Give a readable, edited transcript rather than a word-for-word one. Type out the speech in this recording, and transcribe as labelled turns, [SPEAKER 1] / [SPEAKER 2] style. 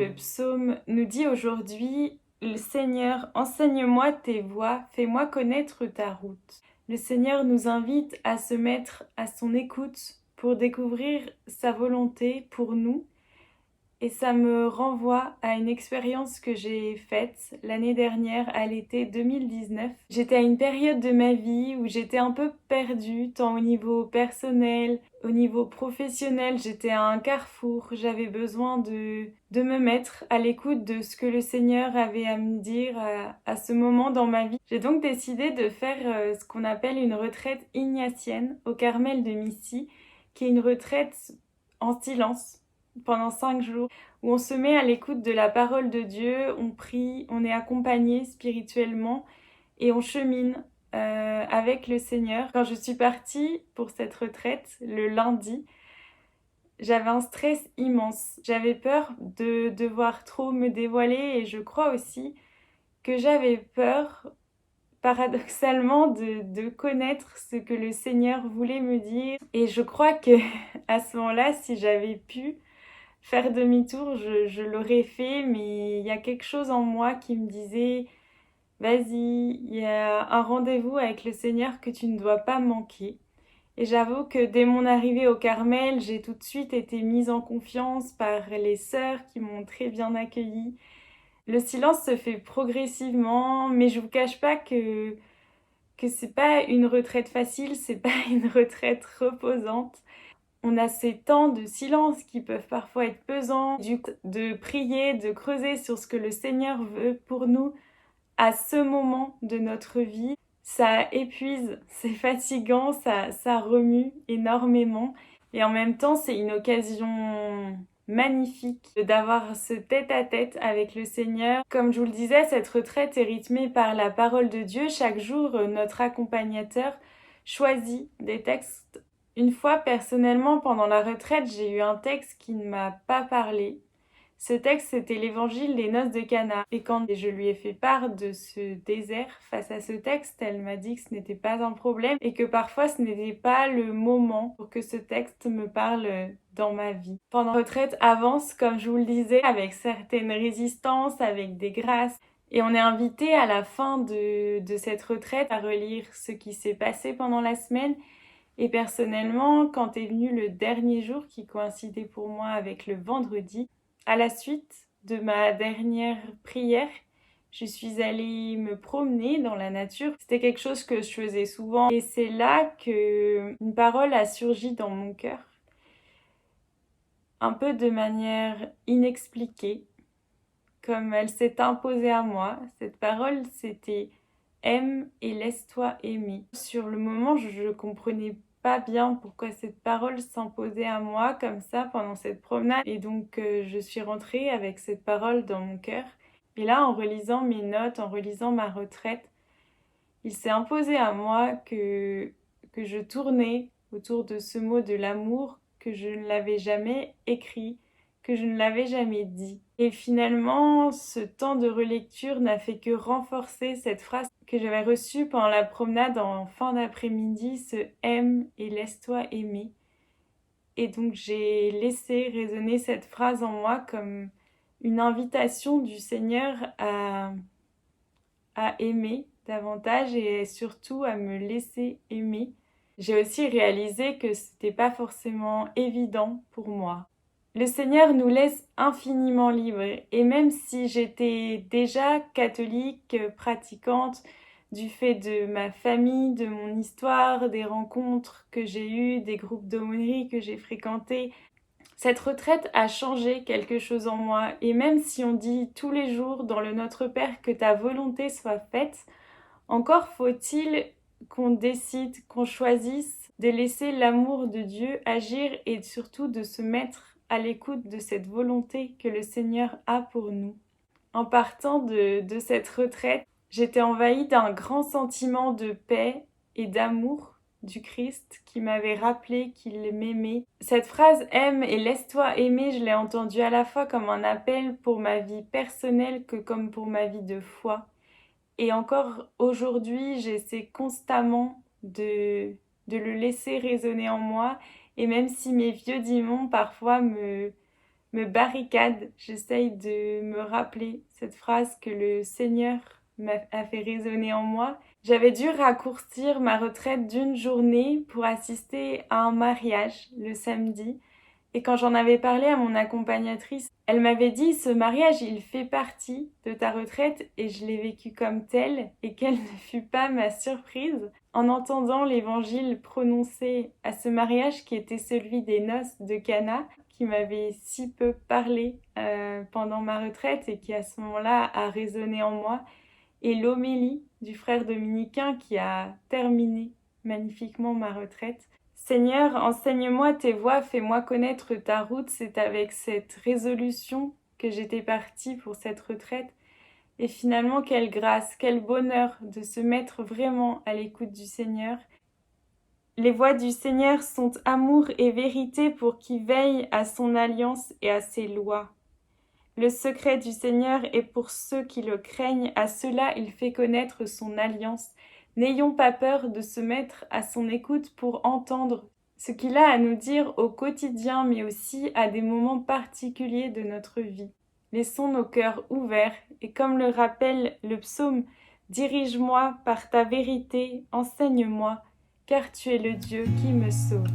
[SPEAKER 1] le psaume nous dit aujourd'hui: Le Seigneur, enseigne-moi tes voies, fais-moi connaître ta route. Le Seigneur nous invite à se mettre à son écoute pour découvrir sa volonté pour nous. Et ça me renvoie à une expérience que j'ai faite l'année dernière, à l'été 2019. J'étais à une période de ma vie où j'étais un peu perdue, tant au niveau personnel, au niveau professionnel. J'étais à un carrefour. J'avais besoin de me mettre à l'écoute de ce que le Seigneur avait à me dire à ce moment dans ma vie. J'ai donc décidé de faire ce qu'on appelle une retraite ignatienne au Carmel de Missy, qui est une retraite en silence pendant 5 jours, où on se met à l'écoute de la parole de Dieu, on prie, on est accompagné spirituellement et on chemine avec le Seigneur. Quand je suis partie pour cette retraite le lundi, j'avais un stress immense. J'avais peur de devoir trop me dévoiler et je crois aussi que j'avais peur, paradoxalement, de connaître ce que le Seigneur voulait me dire. Et je crois que à ce moment-là, si j'avais pu faire demi-tour, je l'aurais fait, mais il y a quelque chose en moi qui me disait: vas-y, il y a un rendez-vous avec le Seigneur que tu ne dois pas manquer. Et j'avoue que dès mon arrivée au Carmel, j'ai tout de suite été mise en confiance par les sœurs qui m'ont très bien accueillie. Le silence se fait progressivement, mais je vous cache pas que c'est pas une retraite facile, c'est pas une retraite reposante. On a ces temps de silence qui peuvent parfois être pesants, de prier, de creuser sur ce que le Seigneur veut pour nous à ce moment de notre vie. Ça épuise, c'est fatigant, ça remue énormément. Et en même temps, c'est une occasion magnifique d'avoir ce tête-à-tête avec le Seigneur. Comme je vous le disais, cette retraite est rythmée par la parole de Dieu. Chaque jour, notre accompagnateur choisit des textes. Une fois, personnellement, pendant la retraite, j'ai eu un texte qui ne m'a pas parlé. Ce texte, c'était l'évangile des noces de Cana. Et quand je lui ai fait part de ce désert face à ce texte, elle m'a dit que ce n'était pas un problème et que parfois ce n'était pas le moment pour que ce texte me parle dans ma vie. Pendant la retraite avance, comme je vous le disais, avec certaines résistances, avec des grâces. Et on est invité à la fin de cette retraite à relire ce qui s'est passé pendant la semaine. Et personnellement, quand est venu le dernier jour qui coïncidait pour moi avec le vendredi, à la suite de ma dernière prière, je suis allée me promener dans la nature. C'était quelque chose que je faisais souvent. Et c'est là que une parole a surgi dans mon cœur, un peu de manière inexpliquée, comme elle s'est imposée à moi. Cette parole, c'était: aime et laisse-toi aimer. Sur le moment, je comprenais pas bien pourquoi cette parole s'imposait à moi comme ça pendant cette promenade. Et donc, je suis rentrée avec cette parole dans mon cœur. Et là, en relisant mes notes, en relisant ma retraite, il s'est imposé à moi que je tournais autour de ce mot de l'amour, que je ne l'avais jamais écrit, que je ne l'avais jamais dit. Et finalement, ce temps de relecture n'a fait que renforcer cette phrase que j'avais reçue pendant la promenade en fin d'après-midi, ce aime et laisse-toi aimer. Et donc j'ai laissé résonner cette phrase en moi comme une invitation du Seigneur à aimer davantage et surtout à me laisser aimer. J'ai aussi réalisé que c'était pas forcément évident pour moi. Le Seigneur nous laisse infiniment libres et même si j'étais déjà catholique, pratiquante, du fait de ma famille, de mon histoire, des rencontres que j'ai eues, des groupes d'aumônerie que j'ai fréquentés, cette retraite a changé quelque chose en moi. Et même si on dit tous les jours dans le Notre Père que ta volonté soit faite, encore faut-il qu'on décide, qu'on choisisse de laisser l'amour de Dieu agir et surtout de se mettre à l'écoute de cette volonté que le Seigneur a pour nous. En partant de cette retraite, j'étais envahie d'un grand sentiment de paix et d'amour du Christ qui m'avait rappelé qu'il m'aimait. Cette phrase aime et laisse-toi aimer, je l'ai entendue à la fois comme un appel pour ma vie personnelle que comme pour ma vie de foi. Et encore aujourd'hui, j'essaie constamment de le laisser résonner en moi. Et même si mes vieux démons parfois me barricade, j'essaye de me rappeler cette phrase que le Seigneur a fait résonner en moi. J'avais dû raccourcir ma retraite d'une journée pour assister à un mariage le samedi. Et quand j'en avais parlé à mon accompagnatrice, elle m'avait dit ce mariage, il fait partie de ta retraite et je l'ai vécu comme tel et quelle ne fut pas ma surprise en entendant l'évangile prononcé à ce mariage qui était celui des noces de Cana, qui m'avait si peu parlé pendant ma retraite et qui à ce moment-là a résonné en moi, et l'homélie du frère dominicain qui a terminé magnifiquement ma retraite. Seigneur, enseigne-moi tes voies, fais-moi connaître ta route. C'est avec cette résolution que j'étais partie pour cette retraite. Et finalement, quelle grâce, quel bonheur de se mettre vraiment à l'écoute du Seigneur. Les voies du Seigneur sont amour et vérité pour qui veille à son alliance et à ses lois. Le secret du Seigneur est pour ceux qui le craignent, à ceux-là il fait connaître son alliance. N'ayons pas peur de se mettre à son écoute pour entendre ce qu'il a à nous dire au quotidien, mais aussi à des moments particuliers de notre vie. Laissons nos cœurs ouverts et comme le rappelle le psaume, dirige-moi par ta vérité, enseigne-moi, car tu es le Dieu qui me sauve.